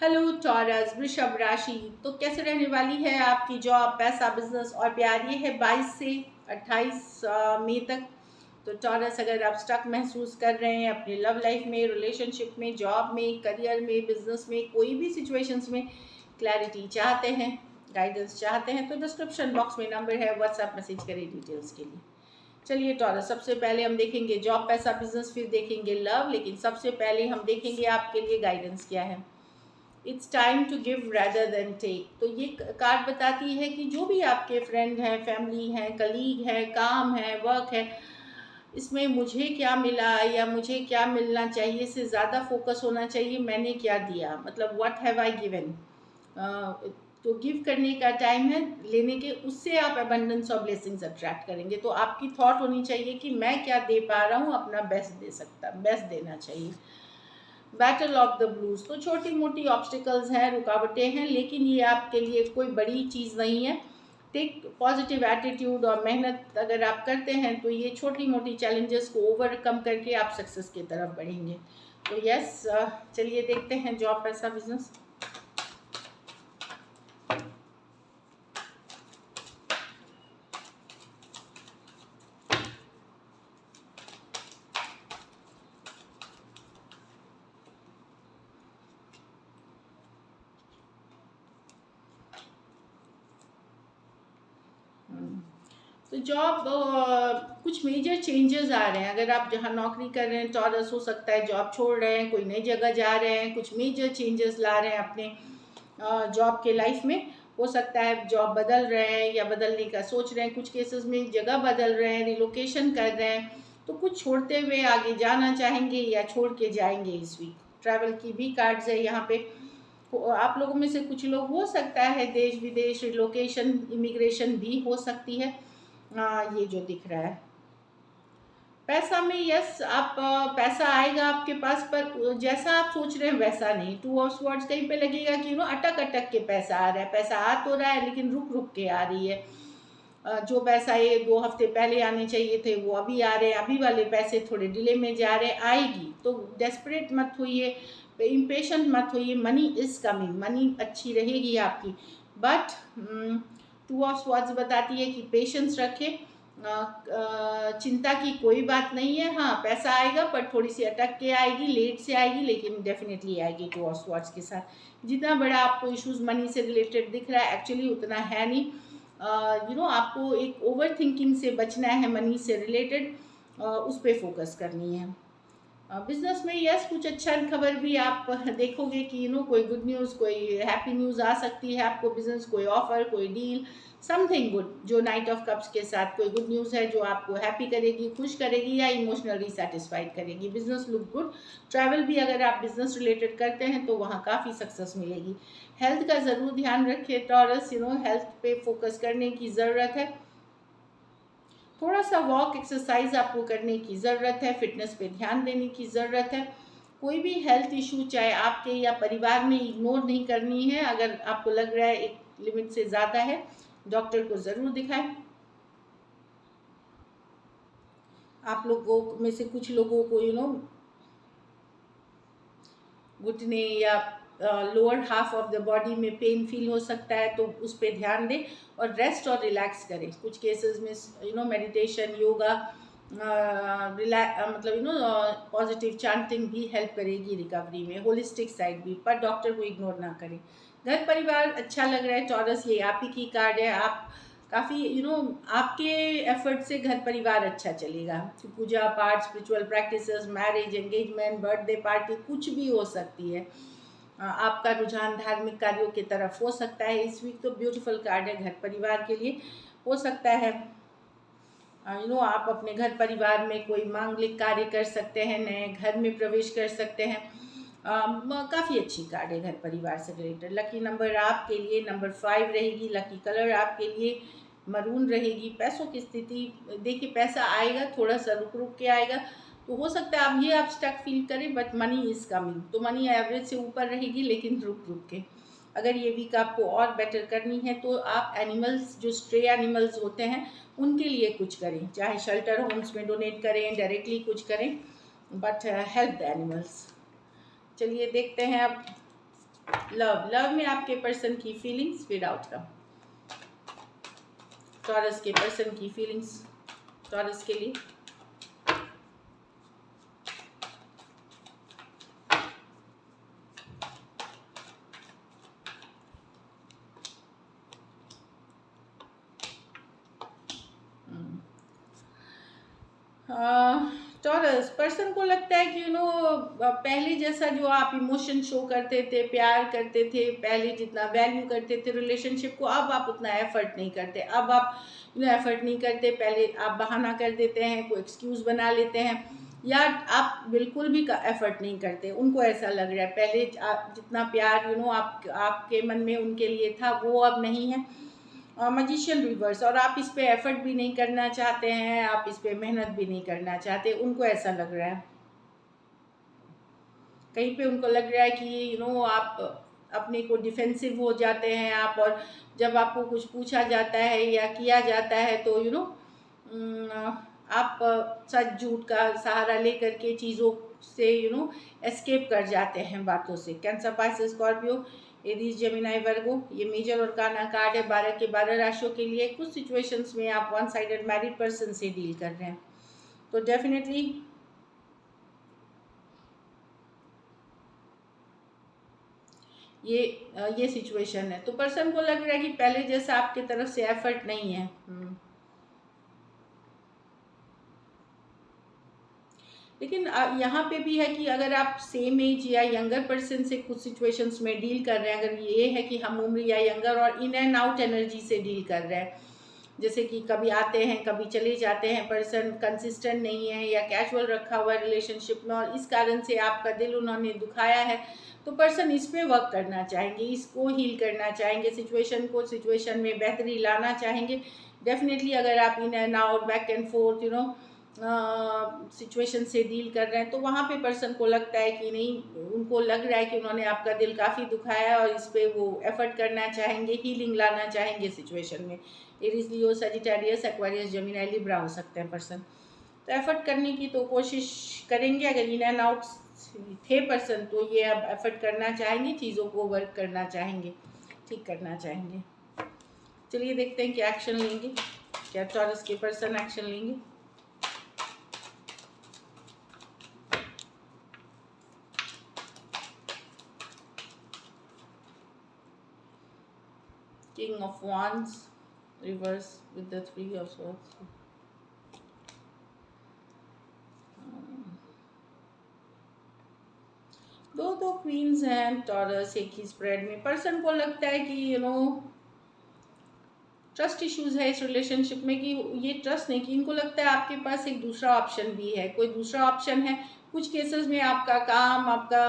Hello taurus वृषभ राशि। तो कैसे रहने वाली है आपकी जॉब, पैसा, बिजनेस और प्यार। ये है 22 से 28 मई तक। तो टॉरस, अगर आप स्टक महसूस कर रहे हैं अपने लव लाइफ में, रिलेशनशिप में, जॉब में, करियर में, बिजनेस में, कोई भी सिचुएशंस में क्लैरिटी चाहते हैं, गाइडेंस चाहते हैं, तो डिस्क्रिप्शन बॉक्स में नंबर है, व्हाट्सएप मैसेज करें डिटेल्स के लिए। चलिए टॉरस, सबसे पहले हम देखेंगे जॉब, पैसा, बिजनेस, फिर देखेंगे लव। लेकिन सबसे पहले हम देखेंगे आपके लिए गाइडेंस क्या है। It's time to give rather than take. तो ये कार्ड बताती है कि जो भी आपके फ्रेंड हैं, फैमिली हैं, कलीग है, काम है, वर्क है, इसमें मुझे क्या मिला या मुझे क्या मिलना चाहिए से ज़्यादा फोकस होना चाहिए मैंने क्या दिया, मतलब व्हाट हैव आई गिवन। तो गिव करने का टाइम है, लेने के उससे आप अबंडेंस और ब्लेसिंग्स अट्रैक्ट करेंगे। तो आपकी थॉट होनी चाहिए कि मैं क्या दे पा रहा हूँ, अपना बेस्ट देना चाहिए। Battle of the blues. तो छोटी मोटी ऑब्स्टिकल्स हैं, रुकावटें हैं, लेकिन ये आपके लिए कोई बड़ी चीज़ नहीं है। टेक पॉजिटिव एटीट्यूड और मेहनत अगर आप करते हैं तो ये छोटी मोटी चैलेंजेस को ओवरकम करके आप सक्सेस की तरफ बढ़ेंगे। तो यस, चलिए देखते हैं जॉब, पैसा, बिजनेस। तो जॉब, कुछ मेजर चेंजेस आ रहे हैं। अगर आप जहाँ नौकरी कर रहे हैं टॉरस, हो सकता है जॉब छोड़ रहे हैं, कोई नई जगह जा रहे हैं, कुछ मेजर चेंजेस ला रहे हैं अपने जॉब के लाइफ में। हो सकता है जॉब बदल रहे हैं या बदलने का सोच रहे हैं, कुछ केसेस में जगह बदल रहे हैं, रिलोकेशन कर रहे हैं। तो कुछ छोड़ते हुए आगे जाना चाहेंगे या छोड़ के जाएंगे इस वीक। ट्रैवल की भी कार्ड्स है यहाँ पे। आप लोगों में से कुछ लोग, हो सकता है देश विदेश, रिलोकेशन, इमिग्रेशन भी हो सकती है। ये जो दिख रहा है पैसा में, यस आप, पैसा आएगा आपके पास, पर जैसा आप सोच रहे हैं वैसा नहीं। टू ऑफ स्वॉर्ड्स कहीं पे लगेगा कि अटक अटक के पैसा आ रहा है, पैसा आ तो रहा है लेकिन रुक रुक के आ रही है। जो पैसा ये 2 हफ्ते पहले आने चाहिए थे वो अभी आ रहे हैं, अभी वाले पैसे थोड़े डिले में जा रहे हैं। आएगी तो डेस्परेट मत होइए, इम्पेशेंट मत होइए। मनी इज कमिंग, मनी अच्छी रहेगी आपकी, बट टू ऑफ स्वॉर्ड्स बताती है कि पेशेंस रखें। चिंता की कोई बात नहीं है। हाँ, पैसा आएगा पर थोड़ी सी अटक के आएगी, लेट से आएगी, लेकिन डेफिनेटली आएगी। टू ऑफ स्वॉर्ड्स के साथ जितना बड़ा आपको इश्यूज मनी से रिलेटेड दिख रहा है, एक्चुअली उतना है नहीं। आपको एक ओवर थिंकिंग से बचना है मनी से रिलेटेड, उस पर फोकस करनी है। बिजनेस में यस, कुछ अच्छा खबर भी आप देखोगे कि कोई गुड न्यूज़, कोई हैप्पी न्यूज़ आ सकती है आपको। बिजनेस, कोई ऑफर, कोई डील, समथिंग गुड, जो नाइट ऑफ कप्स के साथ कोई गुड न्यूज़ है जो आपको हैप्पी करेगी, खुश करेगी या इमोशनली सेटिस्फाइड करेगी। Business look good. ट्रैवल भी अगर आप बिजनेस रिलेटेड करते हैं तो वहाँ काफ़ी सक्सेस मिलेगी। हेल्थ का ज़रूर ध्यान रखिए टॉरस, हेल्थ पे फोकस करने की ज़रूरत है। थोड़ा सा वॉक, एक्सरसाइज आपको करने की ज़रूरत है, फिटनेस पे ध्यान देने की ज़रूरत है। कोई भी हेल्थ इशू चाहे आपके या परिवार में, इग्नोर नहीं करनी है। अगर आपको लग रहा है एक लिमिट से ज़्यादा है, डॉक्टर को ज़रूर दिखाएं। आप लोगों में से कुछ लोगों को घुटने या lower half of the body में पेन फील हो सकता है, तो उस पर ध्यान दें और रेस्ट और रिलैक्स करें। कुछ केसेस में मेडिटेशन, योगा, मतलब पॉजिटिव चांटिंग भी हेल्प करेगी रिकवरी में, होलिस्टिक साइड भी। पर डॉक्टर को इग्नोर ना करें। घर परिवार अच्छा लग रहा है टॉरस, ये आप ही की कार्ड है। आप काफ़ी आपके एफर्ट से घर परिवार अच्छा चलेगा। पूजा पाठ, spiritual practices, marriage, engagement, birthday party, कुछ भी हो सकती है। आपका रुझान धार्मिक कार्यों की तरफ हो सकता है इस वीक। तो ब्यूटीफुल कार्ड है घर परिवार के लिए। हो सकता है आप अपने घर परिवार में कोई मांगलिक कार्य कर सकते हैं, नए घर में प्रवेश कर सकते हैं। काफ़ी अच्छी कार्ड है घर परिवार से रिलेटेड। लकी नंबर आपके लिए नंबर 5 रहेगी। लकी कलर आपके लिए मरून रहेगी। पैसों की स्थिति देखिए, पैसा आएगा, थोड़ा सा रुक रुक के आएगा। तो हो सकता है आप स्टक फील करें, बट मनी इज़ कमिंग। तो मनी एवरेज से ऊपर रहेगी, लेकिन रुक रुक के। अगर ये वीक आपको और बेटर करनी है तो आप एनिमल्स, जो स्ट्रे एनिमल्स होते हैं, उनके लिए कुछ करें। चाहे शेल्टर होम्स में डोनेट करें, डायरेक्टली कुछ करें, बट हेल्प द एनिमल्स। चलिए देखते हैं अब लव में आपके पर्सन की फीलिंग्स विद आउटकम। टॉरस के पर्सन की फीलिंग्स टॉरस के लिए। टॉरस पर्सन को लगता है कि पहले जैसा जो आप इमोशन शो करते थे, प्यार करते थे, पहले जितना वैल्यू करते थे रिलेशनशिप को, अब आप उतना एफर्ट नहीं करते। अब आप एफर्ट नहीं करते। पहले आप बहाना कर देते हैं, कोई एक्सक्यूज़ बना लेते हैं, या आप बिल्कुल भी एफर्ट नहीं करते। उनको ऐसा लग रहा है पहले जितना प्यार आपके मन में उनके लिए था वो अब नहीं है। मजिशियन रिवर्स, और आप इस पे एफर्ट भी नहीं करना चाहते हैं, आप इस पे मेहनत भी नहीं करना चाहते। उनको ऐसा लग रहा है, कहीं पे उनको लग रहा है कि आप अपने को डिफेंसिव हो जाते हैं आप, और जब आपको कुछ पूछा जाता है या किया जाता है तो आप सच झूठ का सहारा लेकर के चीज़ों से एस्केप कर जाते हैं बातों से। Cancer, Pisces, Scorpio, Aries, Gemini, Virgo, ये मेजर और काना कार्ड है 12 के 12 राशियों के लिए। कुछ सिचुएशंस में आप वन साइडेड मैरिड पर्सन से डील कर रहे हैं, तो डेफिनेटली ये सिचुएशन है। तो पर्सन को लग रहा है कि पहले जैसा आपके तरफ से एफर्ट नहीं है। लेकिन यहाँ पे भी है कि अगर आप सेम एज या यंगर पर्सन से कुछ सिचुएशंस में डील कर रहे हैं, अगर ये है कि हम उम्र या यंगर और इन एंड आउट एनर्जी से डील कर रहे हैं, जैसे कि कभी आते हैं कभी चले जाते हैं, पर्सन कंसिस्टेंट नहीं है या कैजुअल रखा हुआ है रिलेशनशिप में, और इस कारण से आपका दिल उन्होंने दुखाया है, तो पर्सन इस पे वर्क करना चाहेंगे, इसको हील करना चाहेंगे, सिचुएशन में बेहतरी लाना चाहेंगे। डेफिनेटली अगर आप in and out, back and fourth situation से डील कर रहे हैं, तो वहाँ पे पर्सन को लगता है कि नहीं, उनको लग रहा है कि उन्होंने आपका दिल काफ़ी दुखाया है, और इस पे वो एफर्ट करना चाहेंगे, हीलिंग लाना चाहेंगे सिचुएशन में। एरीज, लियो, सजिटेरियस, एक्वेरियस, जेमिनी, लिब्रा हो सकते हैं पर्सन। तो एफर्ट करने की तो कोशिश करेंगे। अगर in and out the person तो ये अब एफर्ट करना चाहेंगे, चीज़ों को वर्क करना चाहेंगे, ठीक करना चाहेंगे। चलिए देखते हैं क्या एक्शन लेंगे, क्या टॉरस के पर्सन एक्शन लेंगे। King of Wands reverse with the 3 of Swords. दो क्वींस हैं टॉरस एक ही स्प्रेड में। पर्सन को लगता है कि ट्रस्ट इश्यूज है इस रिलेशनशिप में, कि ये ट्रस्ट नहीं, कि इनको लगता है आपके पास एक दूसरा ऑप्शन भी है, कोई दूसरा ऑप्शन है। कुछ केसेस में आपका काम, आपका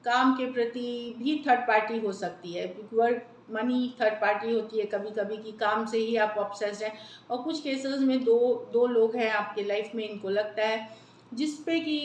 काम के प्रति भी थर्ड पार्टी हो सकती है। वर्क, मनी थर्ड पार्टी होती है कभी कभी, कि काम से ही आप ऑब्सेस्ड हैं। और कुछ केसेस में दो लोग हैं आपके लाइफ में, इनको लगता है जिस पे कि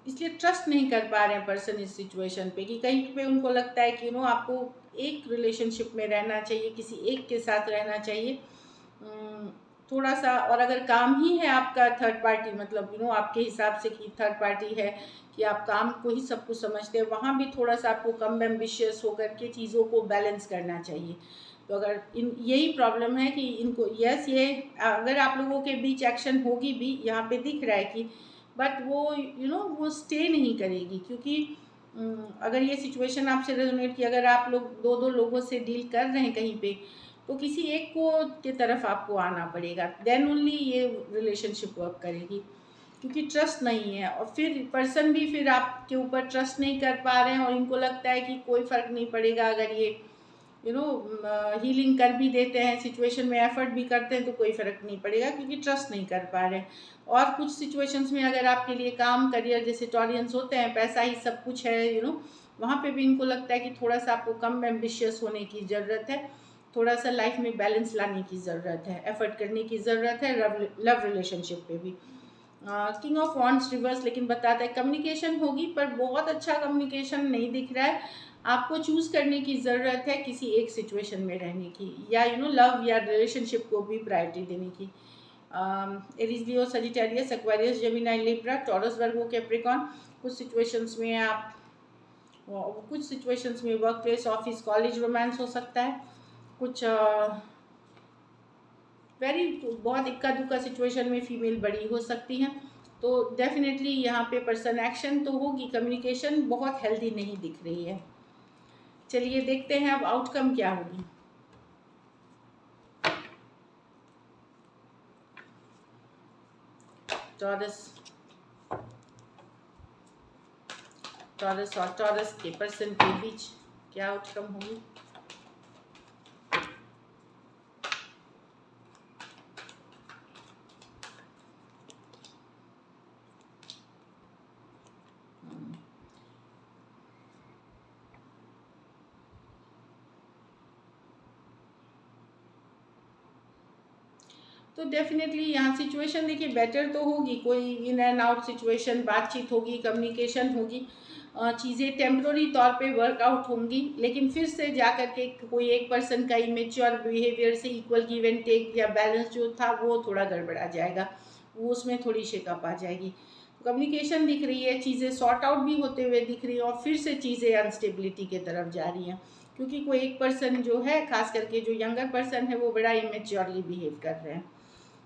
इसलिए ट्रस्ट नहीं कर पा रहे हैं पर्सन इस सिचुएशन पे, कि कहीं पे उनको लगता है कि आपको एक रिलेशनशिप में रहना चाहिए, किसी एक के साथ रहना चाहिए थोड़ा सा। और अगर काम ही है आपका थर्ड पार्टी, मतलब आपके हिसाब से कि थर्ड पार्टी है, कि आप काम को ही सब कुछ समझते हैं, वहाँ भी थोड़ा सा आपको कम एम्बिशियस होकर के चीज़ों को बैलेंस करना चाहिए। तो अगर यही प्रॉब्लम है कि इनको, यस, ये अगर आप लोगों के बीच एक्शन होगी भी, यहाँ पे दिख रहा है कि, बट वो वो स्टे नहीं करेगी, क्योंकि अगर ये सिचुएशन आपसे रेजोनेट की, अगर आप लोग दो लोगों से डील कर रहे हैं कहीं पे, तो किसी एक को के तरफ आपको आना पड़ेगा, देन ओनली ये रिलेशनशिप वर्क करेगी, क्योंकि ट्रस्ट नहीं है। और फिर पर्सन भी फिर आपके ऊपर ट्रस्ट नहीं कर पा रहे हैं, और इनको लगता है कि कोई फ़र्क नहीं पड़ेगा अगर ये हीलिंग कर भी देते हैं, सिचुएशन में एफर्ट भी करते हैं, तो कोई फ़र्क नहीं पड़ेगा, क्योंकि ट्रस्ट नहीं कर पा रहे हैं। और कुछ सिचुएशंस में अगर आपके लिए काम, करियर, जैसे टॉरियंस होते हैं, पैसा ही सब कुछ है, वहाँ पे भी इनको लगता है कि थोड़ा सा आपको कम एम्बिशियस होने की ज़रूरत है, थोड़ा सा लाइफ में बैलेंस लाने की ज़रूरत है, एफर्ट करने की ज़रूरत है लव रिलेशनशिप पे भी। किंग ऑफ वॉन्ड्स रिवर्स लेकिन बताता है कम्युनिकेशन होगी, पर बहुत अच्छा कम्युनिकेशन नहीं दिख रहा है। आपको चूज़ करने की ज़रूरत है किसी एक सिचुएशन में रहने की, या लव या रिलेशनशिप को भी प्रायोरिटी देने की। Aries Leo Sagittarius Aquarius Gemini Libra Taurus Virgo Capricorn. कुछ सिचुएशंस में work place office college romance हो सकता है। कुछ बहुत इक्का दुक्का सिचुएशन में फीमेल बड़ी हो सकती हैं। तो डेफिनेटली यहाँ पे पर्सन एक्शन तो होगी, कम्युनिकेशन बहुत हेल्दी नहीं दिख रही है। चलिए देखते हैं अब आउटकम क्या होगी। टॉरस और टॉरस के पर्सन के बीच क्या आउटकम होगी। तो डेफिनेटली यहाँ सिचुएशन देखिए बेटर तो होगी, कोई इन एंड आउट सिचुएशन, बातचीत होगी, कम्युनिकेशन होगी, चीज़ें टेम्प्रोरी तौर पे वर्कआउट होंगी, लेकिन फिर से जा कर के कोई एक पर्सन का इमेच्योर बिहेवियर से इक्वल गिव एंड टेक या बैलेंस जो था वो थोड़ा गड़बड़ा जाएगा, वो उसमें थोड़ी शेकअप आ जाएगी। कम्युनिकेशन दिख रही है, चीज़ें सॉर्ट आउट भी होते हुए दिख रही है और फिर से चीज़ें अनस्टेबिलिटी की तरफ जा रही हैं, क्योंकि कोई एक पर्सन जो है, खास करके जो यंगर पर्सन है, वो बड़ा इमेच्योरली बिहेव कर रहे हैं।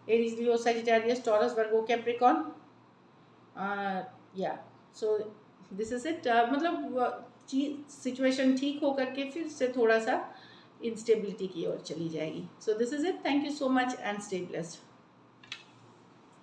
Aries, Leo, Sagittarius, Taurus, Virgo, Capricorn. Yeah, so this is it. मतलब सिचुएशन ठीक हो करके फिर से थोड़ा सा इंस्टेबिलिटी की ओर चली जाएगी। So this is it. Thank you so much and stay blessed.